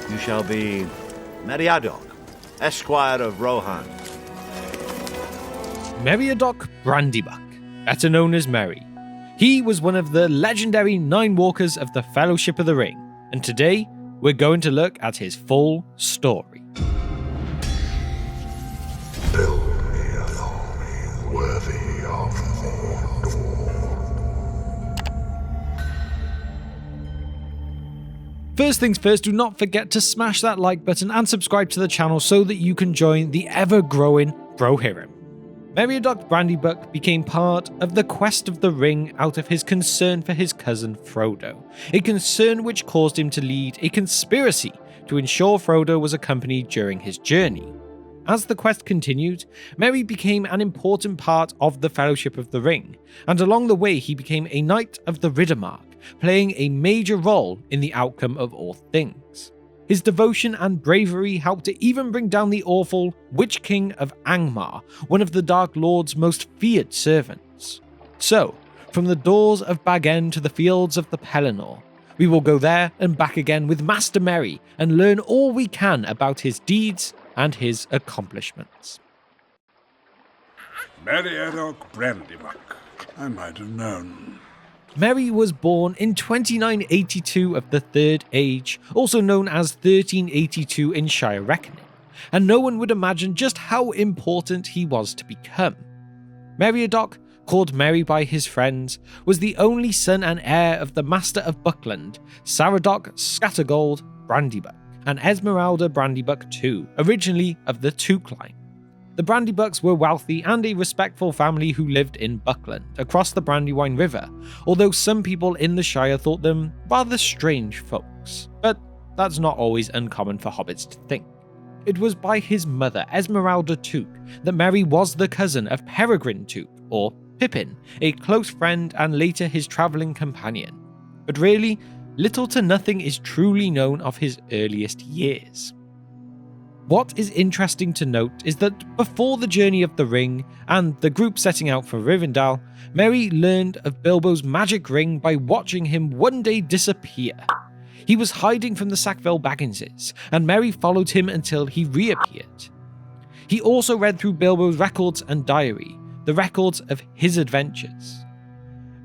You shall be Meriadoc, Esquire of Rohan. Meriadoc Brandybuck, better known as Merry. He was one of the legendary 9 Walkers of the Fellowship of the Ring, and today we're going to look at his full story. Build me an army worthy of Mordor. First things first, do not forget to smash that like button and subscribe to the channel so that you can join the ever-growing Brohirrim. Meriadoc Brandybuck became part of the Quest of the Ring out of his concern for his cousin Frodo, a concern which caused him to lead a conspiracy to ensure Frodo was accompanied during his journey. As the quest continued, Merry became an important part of the Fellowship of the Ring, and along the way he became a Knight of the Riddermark, playing a major role in the outcome of all things. His devotion and bravery helped to even bring down the awful Witch King of Angmar, one of the Dark Lord's most feared servants. So, from the doors of Bag End to the fields of the Pelennor, we will go there and back again with Master Merry and learn all we can about his deeds and his accomplishments. Meriadoc Brandybuck. I might have known. Merry was born in 2982 of the Third Age, also known as 1382 in Shire Reckoning, and no one would imagine just how important he was to become. Meriadoc, called Merry by his friends, was the only son and heir of the Master of Buckland, Saradoc Scattergold Brandybuck, and Esmeralda Brandybuck II, originally of the Took line. The Brandybucks were wealthy and a respectful family who lived in Buckland, across the Brandywine River, although some people in the Shire thought them rather strange folks. But that's not always uncommon for hobbits to think. It was by his mother, Esmeralda Took, that Merry was the cousin of Peregrine Took, or Pippin, a close friend and later his travelling companion. But really, little to nothing is truly known of his earliest years. What is interesting to note is that before the Journey of the Ring and the group setting out for Rivendell, Merry learned of Bilbo's magic ring by watching him one day disappear. He was hiding from the Sackville Bagginses, and Merry followed him until he reappeared. He also read through Bilbo's records and diary, the records of his adventures.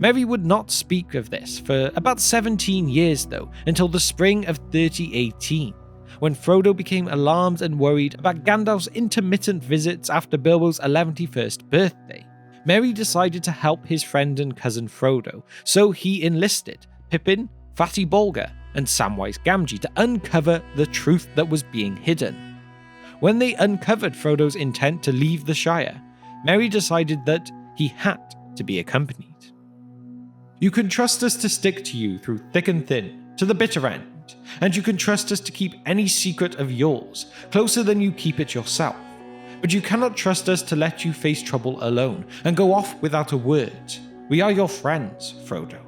Merry would not speak of this for about 17 years though, until the spring of 3018. When Frodo became alarmed and worried about Gandalf's intermittent visits after Bilbo's 111st birthday, Merry decided to help his friend and cousin Frodo, so he enlisted Pippin, Fatty Bolger, and Samwise Gamgee to uncover the truth that was being hidden. When they uncovered Frodo's intent to leave the Shire, Merry decided that he had to be accompanied. You can trust us to stick to you through thick and thin, to the bitter end, and you can trust us to keep any secret of yours closer than you keep it yourself. But you cannot trust us to let you face trouble alone and go off without a word. We are your friends, Frodo.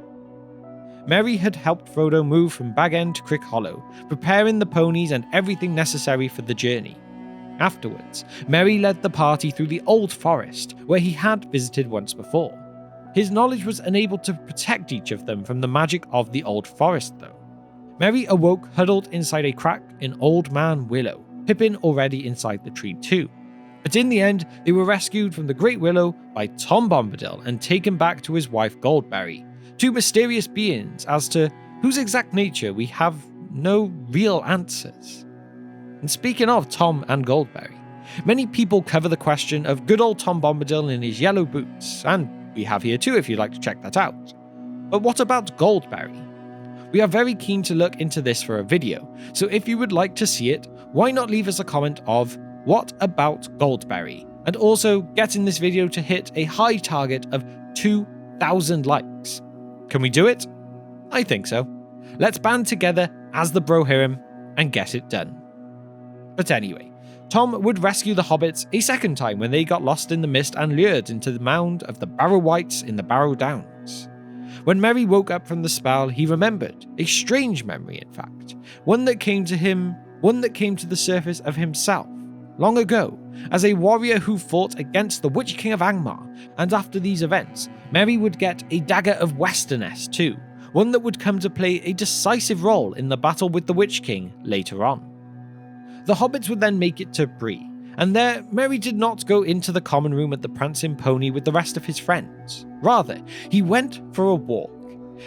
Merry had helped Frodo move from Bag End to Crick Hollow, preparing the ponies and everything necessary for the journey. Afterwards, Merry led the party through the Old Forest, where he had visited once before. His knowledge was unable to protect each of them from the magic of the Old Forest, though. Merry awoke huddled inside a crack in Old Man Willow, Pippin already inside the tree too. But in the end, they were rescued from the Great Willow by Tom Bombadil and taken back to his wife Goldberry, two mysterious beings as to whose exact nature we have no real answers. And speaking of Tom and Goldberry, many people cover the question of good old Tom Bombadil in his yellow boots, and we have here too if you'd like to check that out. But what about Goldberry? We are very keen to look into this for a video, so if you would like to see it, why not leave us a comment of what about Goldberry, and also get in this video to hit a high target of 2,000 likes. Can we do it? I think so. Let's band together as the Brohirrim and get it done. But anyway, Tom would rescue the hobbits a second time when they got lost in the mist and lured into the mound of the Barrow Wights in the Barrow Downs. When Merry woke up from the spell, he remembered, a strange memory in fact, one that came to the surface of himself, long ago, as a warrior who fought against the Witch King of Angmar, and after these events, Merry would get a dagger of Westerness too, one that would come to play a decisive role in the battle with the Witch King later on. The hobbits would then make it to Bree, and there Merry did not go into the common room at the Prancing Pony with the rest of his friends. Rather, he went for a walk,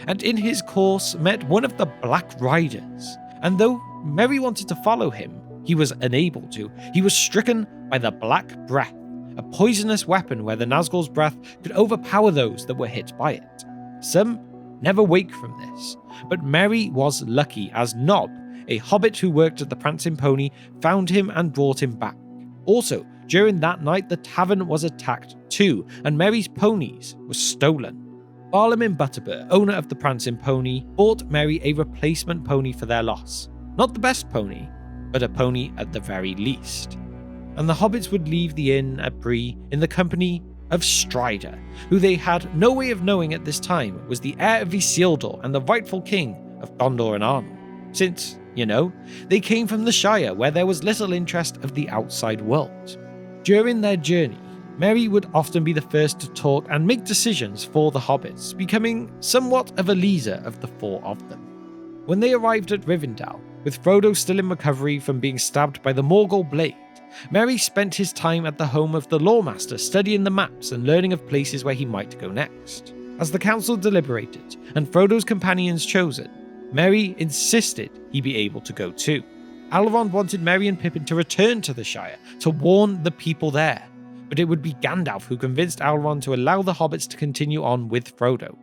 and in his course met one of the Black Riders, and though Merry wanted to follow him, he was unable to. He was stricken by the Black Breath, a poisonous weapon where the Nazgul's breath could overpower those that were hit by it. Some never wake from this, but Merry was lucky as Nob, a hobbit who worked at the Prancing Pony, found him and brought him back. Also, during that night the tavern was attacked too, and Merry's ponies were stolen. Barlaam Butterbur, owner of the Prancing Pony, bought Merry a replacement pony for their loss. Not the best pony, but a pony at the very least. And the hobbits would leave the inn at Bree in the company of Strider, who they had no way of knowing at this time was the heir of Isildur and the rightful king of Gondor and Arnor, since, they came from the Shire where there was little interest of the outside world. During their journey, Merry would often be the first to talk and make decisions for the hobbits, becoming somewhat of a leader of the four of them. When they arrived at Rivendell, with Frodo still in recovery from being stabbed by the Morgul blade, Merry spent his time at the home of the Lawmaster studying the maps and learning of places where he might go next. As the council deliberated and Frodo's companions chosen, Merry insisted he be able to go too. Elrond wanted Merry and Pippin to return to the Shire to warn the people there, but it would be Gandalf who convinced Elrond to allow the hobbits to continue on with Frodo.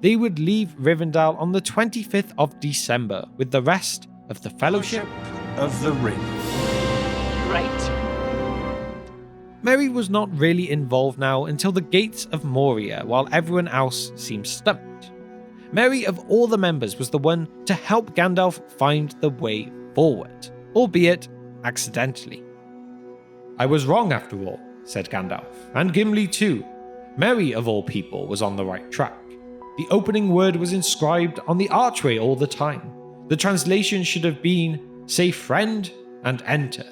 They would leave Rivendell on the 25th of December with the rest of the Fellowship of the Ring. Right. Merry was not really involved now until the gates of Moria, while everyone else seemed stumped. Merry, of all the members, was the one to help Gandalf find the way forward, albeit accidentally. "I was wrong after all," said Gandalf, "and Gimli too. Merry, of all people, was on the right track. The opening word was inscribed on the archway all the time. The translation should have been, 'Say friend and enter.'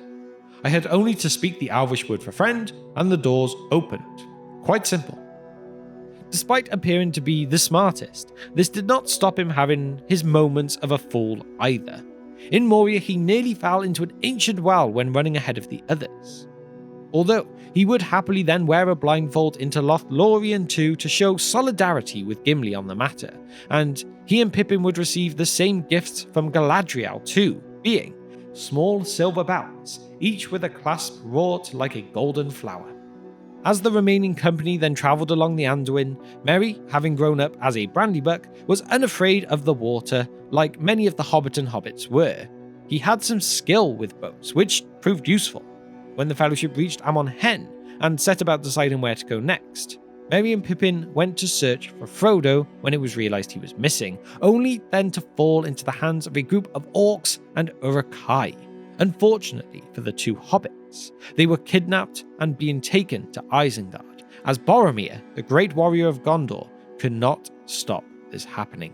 I had only to speak the Elvish word for friend, and the doors opened. Quite simple." Despite appearing to be the smartest, this did not stop him having his moments of a fool either. In Moria, he nearly fell into an ancient well when running ahead of the others. Although he would happily then wear a blindfold into Lothlorien too to show solidarity with Gimli on the matter, and he and Pippin would receive the same gifts from Galadriel too, being small silver belts, each with a clasp wrought like a golden flower. As the remaining company then travelled along the Anduin, Merry, having grown up as a Brandybuck, was unafraid of the water like many of the Hobbiton hobbits were. He had some skill with boats, which proved useful. When the Fellowship reached Amon Hen and set about deciding where to go next, Merry and Pippin went to search for Frodo when it was realised he was missing, only then to fall into the hands of a group of orcs and Uruk-hai. Unfortunately for the two hobbits, they were kidnapped and being taken to Isengard, as Boromir, the great warrior of Gondor, could not stop this happening.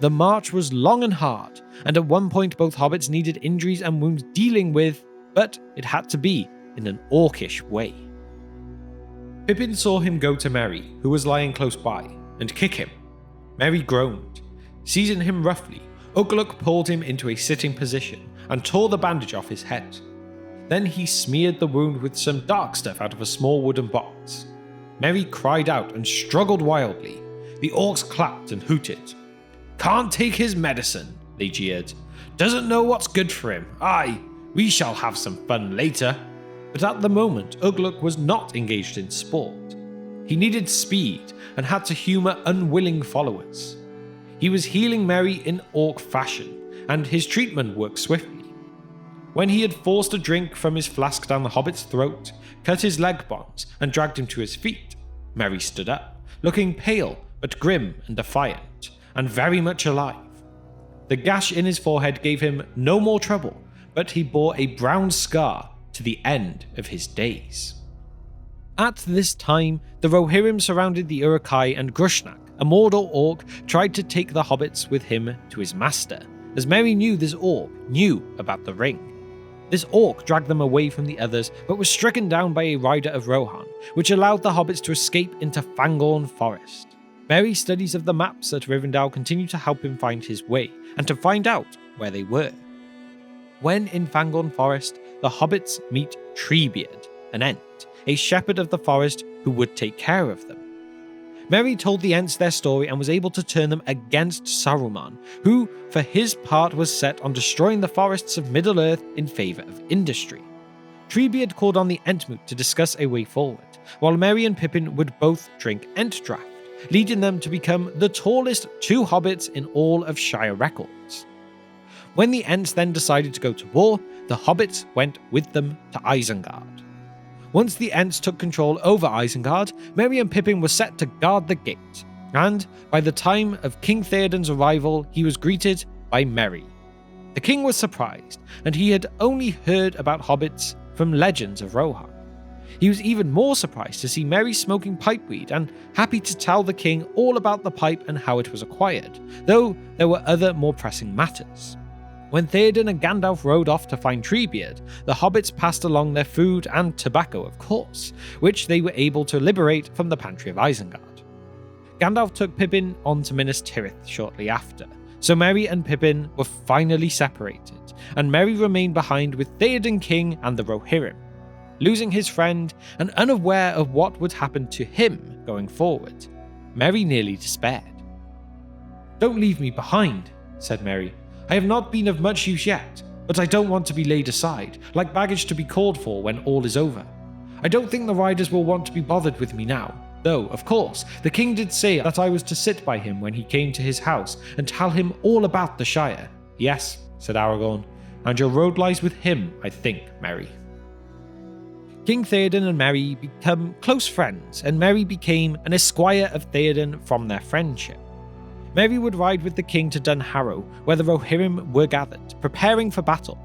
The march was long and hard, and at one point both hobbits needed injuries and wounds dealing with, but it had to be in an orcish way. Pippin saw him go to Merry, who was lying close by, and kick him. Merry groaned. Seizing him roughly, Ugluk pulled him into a sitting position and tore the bandage off his head. Then he smeared the wound with some dark stuff out of a small wooden box. Merry cried out and struggled wildly. The orcs clapped and hooted. "Can't take his medicine," they jeered. "Doesn't know what's good for him. Aye, we shall have some fun later." But at the moment, Ugluk was not engaged in sport. He needed speed and had to humour unwilling followers. He was healing Merry in orc fashion, and his treatment worked swiftly. When he had forced a drink from his flask down the hobbit's throat, cut his leg bonds, and dragged him to his feet, Merry stood up, looking pale but grim and defiant, and very much alive. The gash in his forehead gave him no more trouble, but he bore a brown scar to the end of his days. At this time, the Rohirrim surrounded the Uruk-hai, and Grushnak, a Mordor orc, tried to take the hobbits with him to his master, as Merry knew this orc knew about the ring. This orc dragged them away from the others, but was stricken down by a rider of Rohan, which allowed the hobbits to escape into Fangorn Forest. Merry studies of the maps at Rivendell continue to help him find his way, and to find out where they were. When in Fangorn Forest, the hobbits meet Treebeard, an Ent, a shepherd of the forest who would take care of them. Merry told the Ents their story and was able to turn them against Saruman, who, for his part, was set on destroying the forests of Middle-earth in favour of industry. Treebeard called on the Entmoot to discuss a way forward, while Merry and Pippin would both drink Entdraft, leading them to become the tallest 2 hobbits in all of Shire records. When the Ents then decided to go to war, the hobbits went with them to Isengard. Once the Ents took control over Isengard, Merry and Pippin were set to guard the gate, and by the time of King Theoden's arrival, he was greeted by Merry. The king was surprised, and he had only heard about hobbits from legends of Rohan. He was even more surprised to see Merry smoking pipeweed and happy to tell the king all about the pipe and how it was acquired, though there were other more pressing matters. When Theoden and Gandalf rode off to find Treebeard, the hobbits passed along their food and tobacco, of course, which they were able to liberate from the pantry of Isengard. Gandalf took Pippin on to Minas Tirith shortly after, so Merry and Pippin were finally separated, and Merry remained behind with Theoden King and the Rohirrim. Losing his friend and unaware of what would happen to him going forward, Merry nearly despaired. "Don't leave me behind," said Merry. "I have not been of much use yet, but I don't want to be laid aside, like baggage to be called for when all is over. I don't think the riders will want to be bothered with me now, though, of course, the king did say that I was to sit by him when he came to his house and tell him all about the Shire." "Yes," said Aragorn, "and your road lies with him, I think, Merry." King Theoden and Merry become close friends, and Merry became an esquire of Theoden from their friendship. Merry would ride with the king to Dunharrow, where the Rohirrim were gathered, preparing for battle.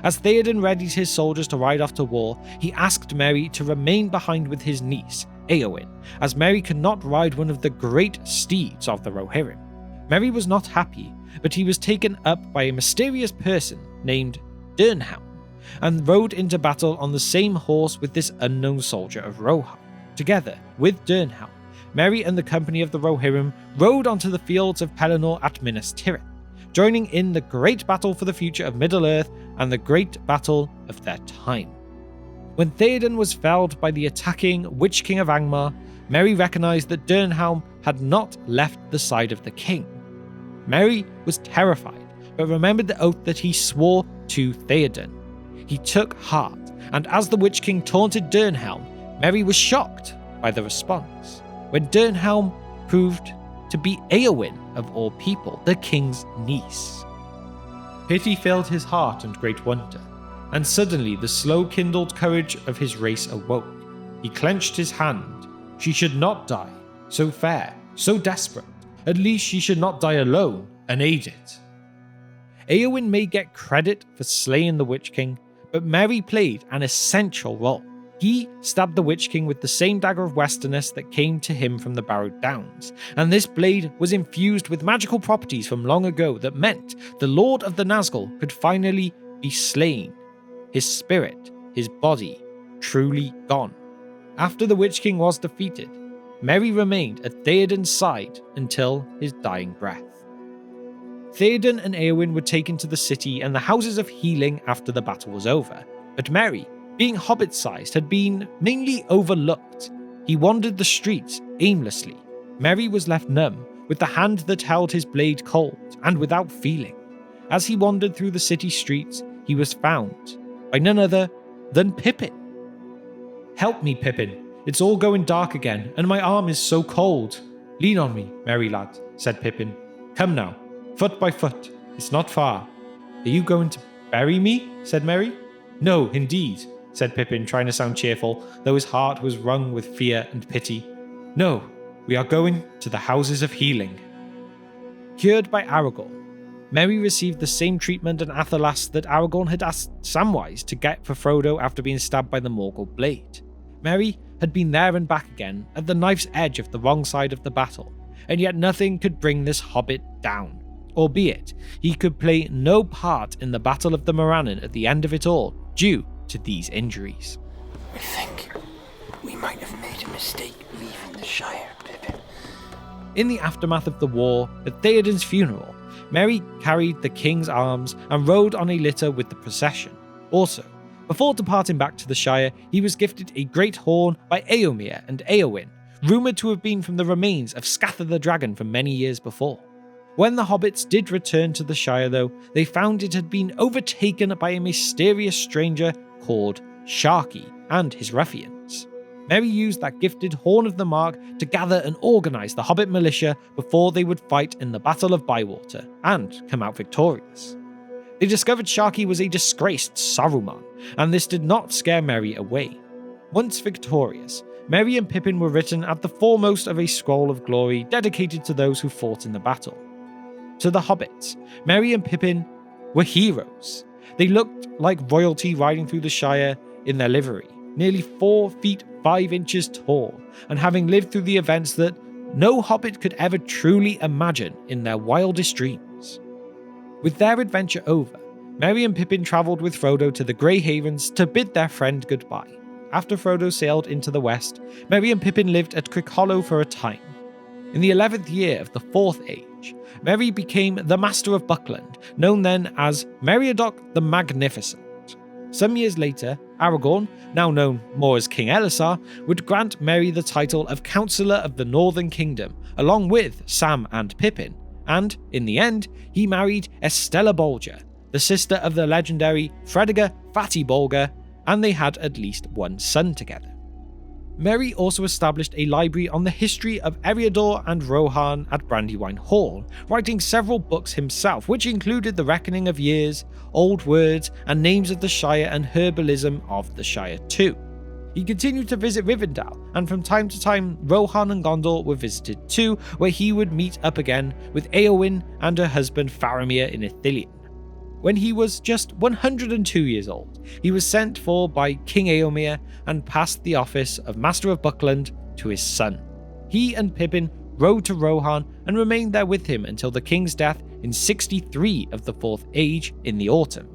As Theoden readied his soldiers to ride off to war, he asked Merry to remain behind with his niece, Éowyn, as Merry could not ride one of the great steeds of the Rohirrim. Merry was not happy, but he was taken up by a mysterious person named Dernhelm, and rode into battle on the same horse with this unknown soldier of Rohan. Together with Dernhelm, Merry and the company of the Rohirrim rode onto the fields of Pelennor at Minas Tirith, joining in the great battle for the future of Middle-earth and the great battle of their time. When Theoden was felled by the attacking Witch King of Angmar, Merry recognized that Dernhelm had not left the side of the king. Merry was terrified, but remembered the oath that he swore to Theoden. He took heart, and as the Witch King taunted Dernhelm, Merry was shocked by the response, when Dernhelm proved to be Éowyn of all people, the king's niece. Pity filled his heart and great wonder, and suddenly the slow-kindled courage of his race awoke. He clenched his hand. She should not die, so fair, so desperate. At least she should not die alone, unaided. Éowyn may get credit for slaying the Witch King, but Merry played an essential role. He stabbed the Witch King with the same dagger of Westerness that came to him from the Barrowed Downs, and this blade was infused with magical properties from long ago that meant the Lord of the Nazgul could finally be slain, his spirit, his body, truly gone. After the Witch King was defeated, Merry remained at Theoden's side until his dying breath. Theoden and Éowyn were taken to the city and the houses of healing after the battle was over, but Merry, being hobbit-sized, had been mainly overlooked. He wandered the streets aimlessly. Merry was left numb, with the hand that held his blade cold and without feeling. As he wandered through the city streets, he was found by none other than Pippin. "Help me, Pippin. It's all going dark again, and my arm is so cold." "Lean on me, Merry lad," said Pippin. "Come now, foot by foot. It's not far." "Are you going to bury me?" said Merry. "No, indeed," said Pippin, trying to sound cheerful, though his heart was wrung with fear and pity. "No, we are going to the houses of healing." Cured by Aragorn, Merry received the same treatment and Athelas that Aragorn had asked Samwise to get for Frodo after being stabbed by the Morgul blade. Merry had been there and back again, at the knife's edge of the wrong side of the battle, and yet nothing could bring this hobbit down. Albeit, he could play no part in the Battle of the Morannon at the end of it all, due to these injuries. "I think we might have made a mistake leaving the Shire, Pippin. In the aftermath of the war, at Theoden's funeral, Merry carried the king's arms and rode on a litter with the procession. Also, before departing back to the Shire, he was gifted a great horn by Éomer and Éowyn, rumoured to have been from the remains of Scatha the dragon from many years before. When the hobbits did return to the Shire though, they found it had been overtaken by a mysterious stranger called Sharky and his ruffians. Merry used that gifted Horn of the Mark to gather and organise the hobbit militia before they would fight in the Battle of Bywater and come out victorious. They discovered Sharky was a disgraced Saruman, and this did not scare Merry away. Once victorious, Merry and Pippin were written at the foremost of a scroll of glory dedicated to those who fought in the battle. To the hobbits, Merry and Pippin were heroes. They looked like royalty riding through the Shire in their livery, nearly 4 feet 5 inches tall, and having lived through the events that no hobbit could ever truly imagine in their wildest dreams. With their adventure over, Merry and Pippin travelled with Frodo to the Grey Havens to bid their friend goodbye. After Frodo sailed into the west, Merry and Pippin lived at Crickhollow for a time. In the 11th year of the Fourth Age, Merry became the Master of Buckland, known then as Meriadoc the Magnificent. Some years later, Aragorn, now known more as King Elessar, would grant Merry the title of Councillor of the Northern Kingdom, along with Sam and Pippin, and, in the end, he married Estella Bolger, the sister of the legendary Fredegar Fatty Bolger, and they had at least one son together. Merry also established a library on the history of Eriador and Rohan at Brandywine Hall, writing several books himself, which included The Reckoning of Years, Old Words, and Names of the Shire and Herbalism of the Shire too. He continued to visit Rivendell, and from time to time Rohan and Gondor were visited too, where he would meet up again with Éowyn and her husband Faramir in Ithilien. When he was just 102 years old, he was sent for by King Éomer and passed the office of Master of Buckland to his son. He and Pippin rode to Rohan and remained there with him until the king's death in 63 of the Fourth Age in the autumn.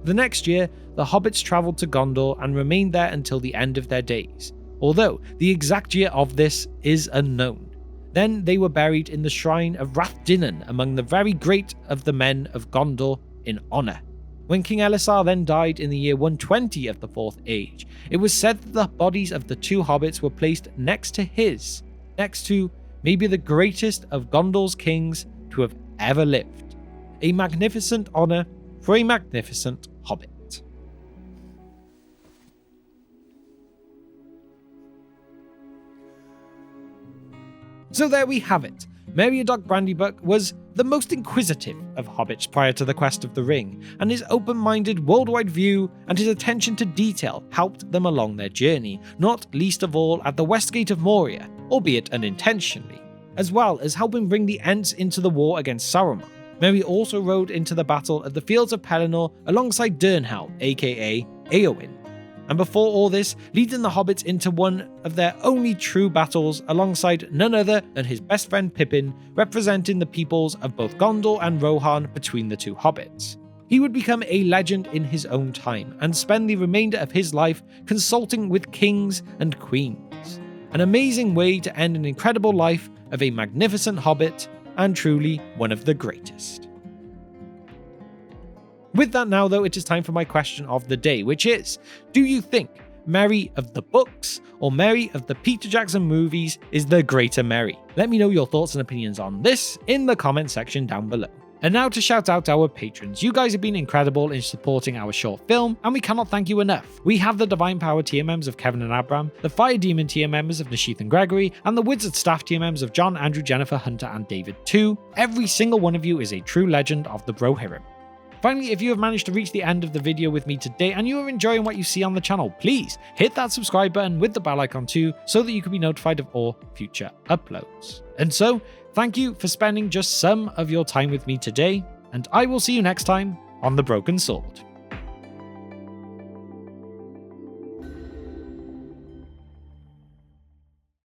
The next year, the hobbits travelled to Gondor and remained there until the end of their days, although the exact year of this is unknown. Then they were buried in the shrine of Rathdinan among the very great of the men of Gondor in honour. When King Elessar then died in the year 120 of the Fourth Age, it was said that the bodies of the two hobbits were placed next to maybe the greatest of Gondor's kings to have ever lived. A magnificent honour for a magnificent hobbit. So there we have it. Meriadoc Brandybuck was the most inquisitive of hobbits prior to the Quest of the Ring, and his open-minded worldwide view and his attention to detail helped them along their journey, not least of all at the Westgate of Moria, albeit unintentionally, as well as helping bring the Ents into the war against Saruman. Merry also rode into the battle at the Fields of Pelennor alongside Dernhelm, aka Éowyn, and before all this, leading the hobbits into one of their only true battles alongside none other than his best friend Pippin, representing the peoples of both Gondor and Rohan between the two hobbits. He would become a legend in his own time and spend the remainder of his life consulting with kings and queens. An amazing way to end an incredible life of a magnificent hobbit, and truly one of the greatest. With that now though, it is time for my question of the day, which is, do you think Merry of the books or Merry of the Peter Jackson movies is the greater Merry? Let me know your thoughts and opinions on this in the comment section down below. And now to shout out our patrons. You guys have been incredible in supporting our short film, and we cannot thank you enough. We have the Divine Power tier members of Kevin and Abram, the Fire Demon tier members of Nishith and Gregory, and the Wizard Staff tier members of John, Andrew, Jennifer, Hunter, and David too. Every single one of you is a true legend of the Brohirrim. Finally, if you have managed to reach the end of the video with me today and you are enjoying what you see on the channel, please hit that subscribe button with the bell icon too, so that you can be notified of all future uploads. And so, thank you for spending just some of your time with me today, and I will see you next time on The Broken Sword.